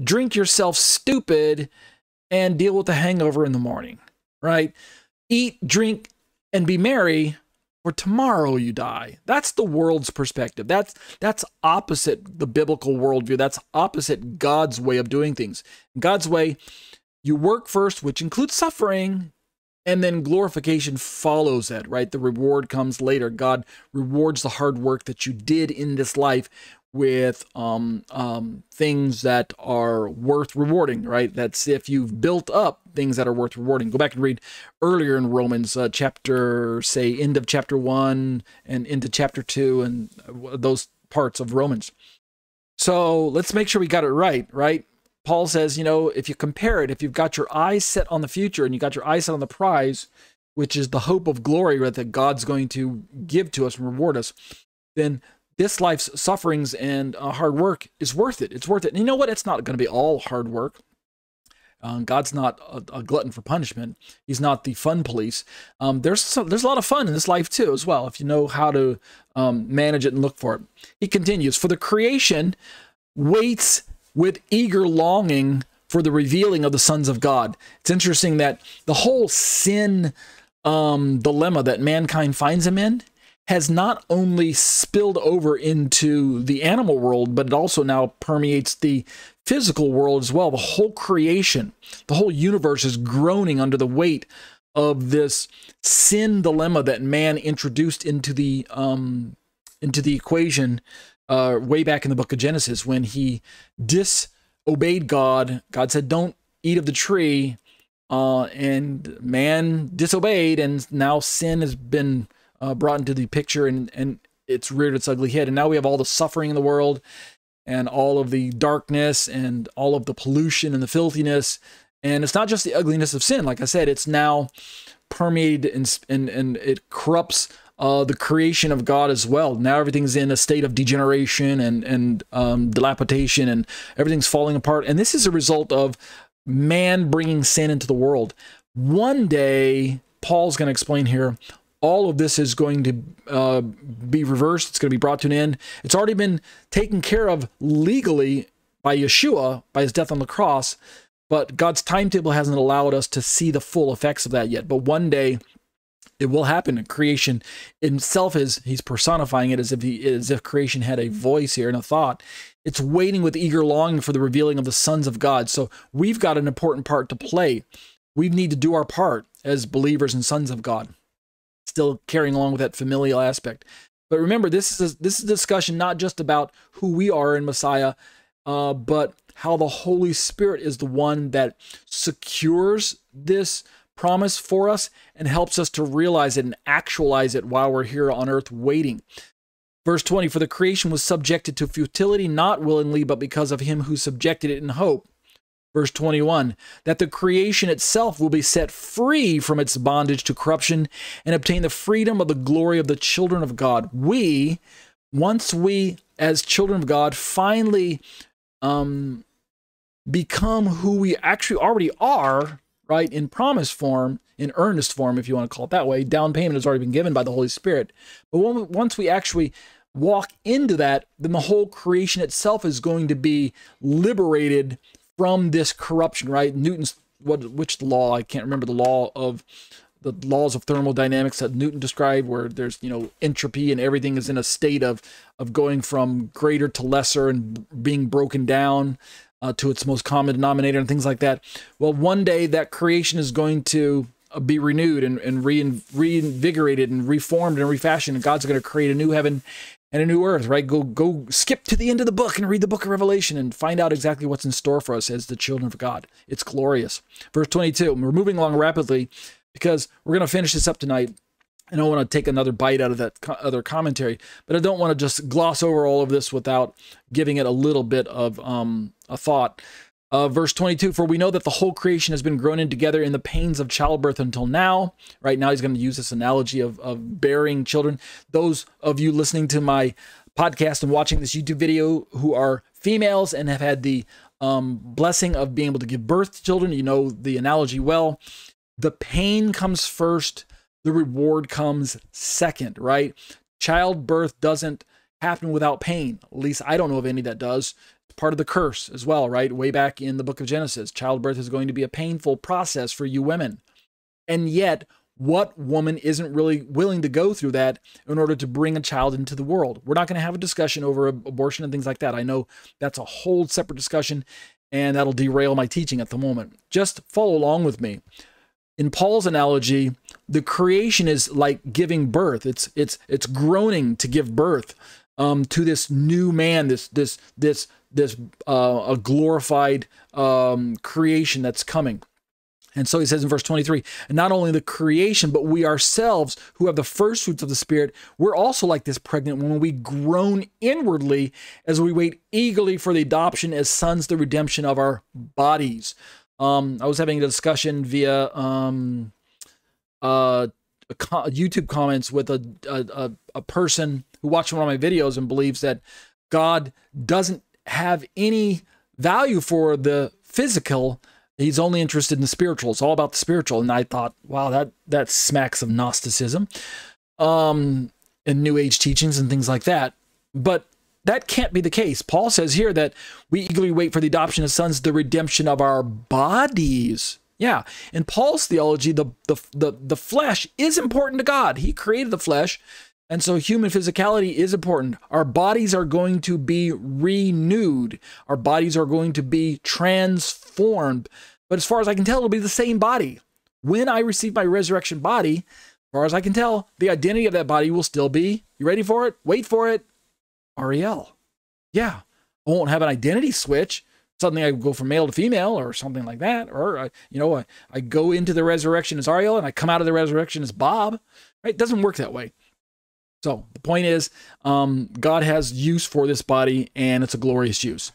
drink yourself stupid and deal with the hangover in the morning, right? Eat, drink, and be merry, for tomorrow you die. That's the world's perspective. That's opposite the biblical worldview. That's opposite God's way of doing things. In God's way, you work first, which includes suffering, and then glorification follows that, right? The reward comes later. God rewards the hard work that you did in this life with things that are worth rewarding, right? That's if you've built up things that are worth rewarding. Go back and read earlier in Romans chapter, say, end of chapter 1 and into chapter 2 and those parts of Romans. So let's make sure we got it right? Paul says, if you compare it, if you've got your eyes set on the future and you got your eyes set on the prize, which is the hope of glory, right, that God's going to give to us and reward us, then this life's sufferings and hard work is worth it. It's worth it. And you know what? It's not going to be all hard work. God's not a glutton for punishment. He's not the fun police. There's a lot of fun in this life too, as well, if you know how to manage it and look for it. He continues, for the creation waits with eager longing for the revealing of the sons of God. It's interesting that the whole sin dilemma that mankind finds him in has not only spilled over into the animal world, but it also now permeates the physical world as well. The whole creation, the whole universe is groaning under the weight of this sin dilemma that man introduced into the equation way back in the book of Genesis when he disobeyed God. God said, don't eat of the tree, and man disobeyed, and now sin has been brought into the picture, and it's reared its ugly head. And now we have all the suffering in the world and all of the darkness and all of the pollution and the filthiness. And it's not just the ugliness of sin. Like I said, it's now permeated and it corrupts the creation of God as well. Now everything's in a state of degeneration and dilapidation, and everything's falling apart. And this is a result of man bringing sin into the world. One day, Paul's going to explain here, all of this is going to be reversed. It's going to be brought to an end. It's already been taken care of legally by Yeshua, by his death on the cross, but God's timetable hasn't allowed us to see the full effects of that yet. But one day it will happen. Creation itself he's personifying it as if creation had a voice here and a thought. It's waiting with eager longing for the revealing of the sons of God. So we've got an important part to play. We need to do our part as believers and sons of God, still carrying along with that familial aspect. But remember, this is a discussion not just about who we are in Messiah, but how the Holy Spirit is the one that secures this promise for us and helps us to realize it and actualize it while we're here on earth waiting. Verse 20, for the creation was subjected to futility, not willingly, but because of him who subjected it in hope. Verse 21, that the creation itself will be set free from its bondage to corruption and obtain the freedom of the glory of the children of God. Once we, as children of God, finally become who we actually already are, right, in promise form, in earnest form, if you want to call it that way. Down payment has already been given by the Holy Spirit. But once we actually walk into that, then the whole creation itself is going to be liberated from this corruption, right? Which law? I can't remember the laws of thermodynamics that Newton described, where there's, entropy and everything is in a state of going from greater to lesser and being broken down to its most common denominator and things like that. Well, one day that creation is going to be renewed and reinvigorated and reformed and refashioned, and God's going to create a new heaven and a new earth, right? Go skip to the end of the book and read the book of Revelation and find out exactly what's in store for us as the children of God. It's glorious. Verse 22, we're moving along rapidly because we're going to finish this up tonight. I don't want to take another bite out of that other commentary, but I don't want to just gloss over all of this without giving it a little bit of a thought. Verse 22, for we know that the whole creation has been groaning together in the pains of childbirth until now. Right now, he's going to use this analogy of bearing children. Those of you listening to my podcast and watching this YouTube video who are females and have had the blessing of being able to give birth to children, you know the analogy well. The pain comes first, the reward comes second, right? Childbirth doesn't happen without pain. At least I don't know of any that does. It's part of the curse as well, right? Way back in the book of Genesis, childbirth is going to be a painful process for you women. And yet, what woman isn't really willing to go through that in order to bring a child into the world? We're not going to have a discussion over abortion and things like that. I know that's a whole separate discussion, and that'll derail my teaching at the moment. Just follow along with me. In Paul's analogy, the creation is like giving birth. It's groaning to give birth to this new man, a glorified creation that's coming. And so he says in verse 23, and not only the creation, but we ourselves who have the first fruits of the Spirit, we're also like this pregnant woman. We groan inwardly as we wait eagerly for the adoption as sons, the redemption of our bodies. I was having a discussion via YouTube comments with a person who watched one of my videos and believes that God doesn't have any value for the physical. He's only interested in the spiritual. It's all about the spiritual. And I thought, wow, that smacks of Gnosticism, and New Age teachings and things like that. But that can't be the case. Paul says here that we eagerly wait for the adoption of sons, the redemption of our bodies. Yeah, in Paul's theology, the flesh is important to God. He created the flesh, and so human physicality is important. Our bodies are going to be renewed. Our bodies are going to be transformed. But as far as I can tell, it'll be the same body. When I receive my resurrection body, as far as I can tell, the identity of that body will still be, you ready for it? Wait for it. Ariel. Yeah, I won't have an identity switch. Suddenly I go from male to female or something like that. Or, I go into the resurrection as Ariel and I come out of the resurrection as Bob. Right? It doesn't work that way. So the point is, God has use for this body, and it's a glorious use.